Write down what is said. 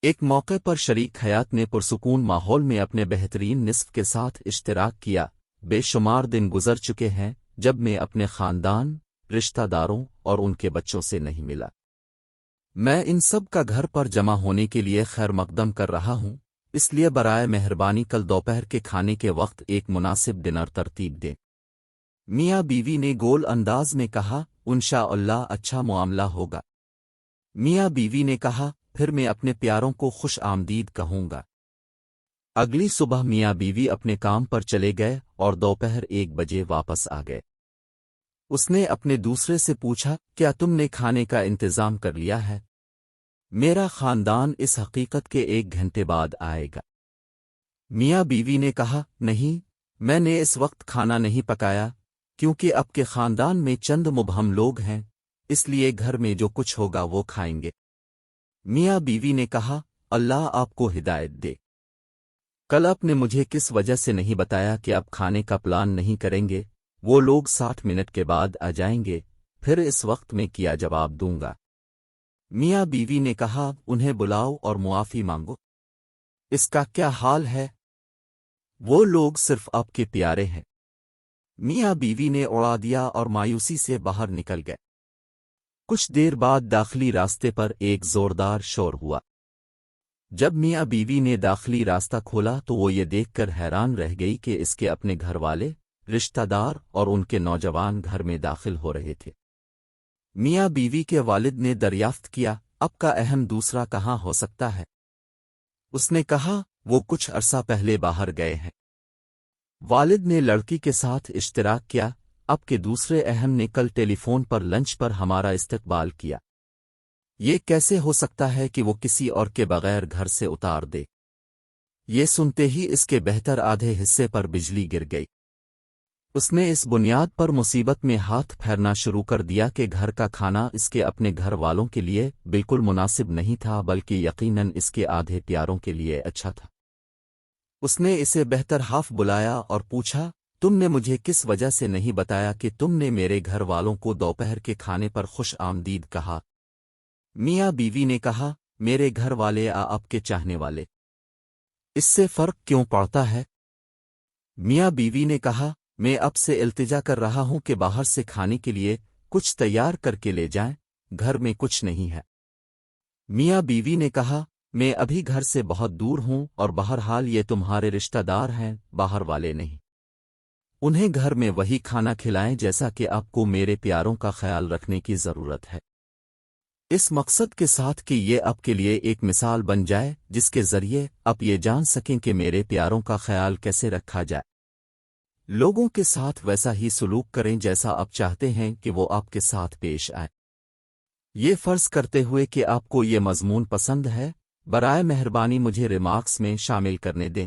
ایک موقع پر شریک حیات نے پرسکون ماحول میں اپنے بہترین نصف کے ساتھ اشتراک کیا۔ بے شمار دن گزر چکے ہیں جب میں اپنے خاندان، رشتہ داروں اور ان کے بچوں سے نہیں ملا۔ میں ان سب کا گھر پر جمع ہونے کے لیے خیر مقدم کر رہا ہوں، اس لیے برائے مہربانی کل دوپہر کے کھانے کے وقت ایک مناسب ڈنر ترتیب دیں۔ میاں بیوی نے گول انداز میں کہا، انشاءاللہ اچھا معاملہ ہوگا۔ میاں بیوی نے کہا، پھر میں اپنے پیاروں کو خوش آمدید کہوں گا۔ اگلی صبح میاں بیوی اپنے کام پر چلے گئے اور دوپہر 1 بجے واپس آ گئے۔ اس نے اپنے دوسرے سے پوچھا، کیا تم نے کھانے کا انتظام کر لیا ہے؟ میرا خاندان اس حقیقت کے 1 گھنٹے بعد آئے گا۔ میاں بیوی نے کہا، نہیں، میں نے اس وقت کھانا نہیں پکایا کیونکہ اب کے خاندان میں چند مبہم لوگ ہیں، اس لیے گھر میں جو کچھ ہوگا وہ کھائیں گے۔ میاں بیوی نے کہا، اللہ آپ کو ہدایت دے۔ کل آپ نے مجھے کس وجہ سے نہیں بتایا کہ اب کھانے کا پلان نہیں کریں گے؟ وہ لوگ 60 منٹ کے بعد آ جائیں گے، پھر اس وقت میں کیا جواب دوں گا؟ میاں بیوی نے کہا، انہیں بلاؤ اور معافی مانگو۔ اس کا کیا حال ہے؟ وہ لوگ صرف آپ کے پیارے ہیں۔ میاں بیوی نے اڑا دیا اور مایوسی سے باہر نکل گئے۔ کچھ دیر بعد داخلی راستے پر ایک زوردار شور ہوا۔ جب میاں بیوی نے داخلی راستہ کھولا تو وہ یہ دیکھ کر حیران رہ گئی کہ اس کے اپنے گھر والے، رشتہ دار اور ان کے نوجوان گھر میں داخل ہو رہے تھے۔ میاں بیوی کے والد نے دریافت کیا، اب کا اہم دوسرا کہاں ہو سکتا ہے؟ اس نے کہا، وہ کچھ عرصہ پہلے باہر گئے ہیں۔ والد نے لڑکی کے ساتھ اشتراک کیا، اب کے دوسرے اہم نے کل ٹیلی فون پر لنچ پر ہمارا استقبال کیا۔ یہ کیسے ہو سکتا ہے کہ وہ کسی اور کے بغیر گھر سے اتار دے؟ یہ سنتے ہی اس کے بہتر آدھے حصے پر بجلی گر گئی۔ اس نے اس بنیاد پر مصیبت میں ہاتھ پھیرنا شروع کر دیا کہ گھر کا کھانا اس کے اپنے گھر والوں کے لیے بالکل مناسب نہیں تھا، بلکہ یقیناً اس کے آدھے پیاروں کے لیے اچھا تھا۔ اس نے اسے بہتر ہاف بلایا اور پوچھا، تم نے مجھے کس وجہ سے نہیں بتایا کہ تم نے میرے گھر والوں کو دوپہر کے کھانے پر خوش آمدید کہا؟ میاں بیوی نے کہا، میرے گھر والے آپ کے چاہنے والے، اس سے فرق کیوں پڑتا ہے؟ میاں بیوی نے کہا، میں اب سے التجا کر رہا ہوں کہ باہر سے کھانے کے لیے کچھ تیار کر کے لے جائیں، گھر میں کچھ نہیں ہے۔ میاں بیوی نے کہا، میں ابھی گھر سے بہت دور ہوں اور بہرحال یہ تمہارے رشتہ دار ہیں، باہر والے نہیں۔ انہیں گھر میں وہی کھانا کھلائیں جیسا کہ آپ کو میرے پیاروں کا خیال رکھنے کی ضرورت ہے، اس مقصد کے ساتھ کہ یہ آپ کے لیے ایک مثال بن جائے جس کے ذریعے آپ یہ جان سکیں کہ میرے پیاروں کا خیال کیسے رکھا جائے۔ لوگوں کے ساتھ ویسا ہی سلوک کریں جیسا آپ چاہتے ہیں کہ وہ آپ کے ساتھ پیش آئے۔ یہ فرض کرتے ہوئے کہ آپ کو یہ مضمون پسند ہے، برائے مہربانی مجھے ریمارکس میں شامل کرنے دیں۔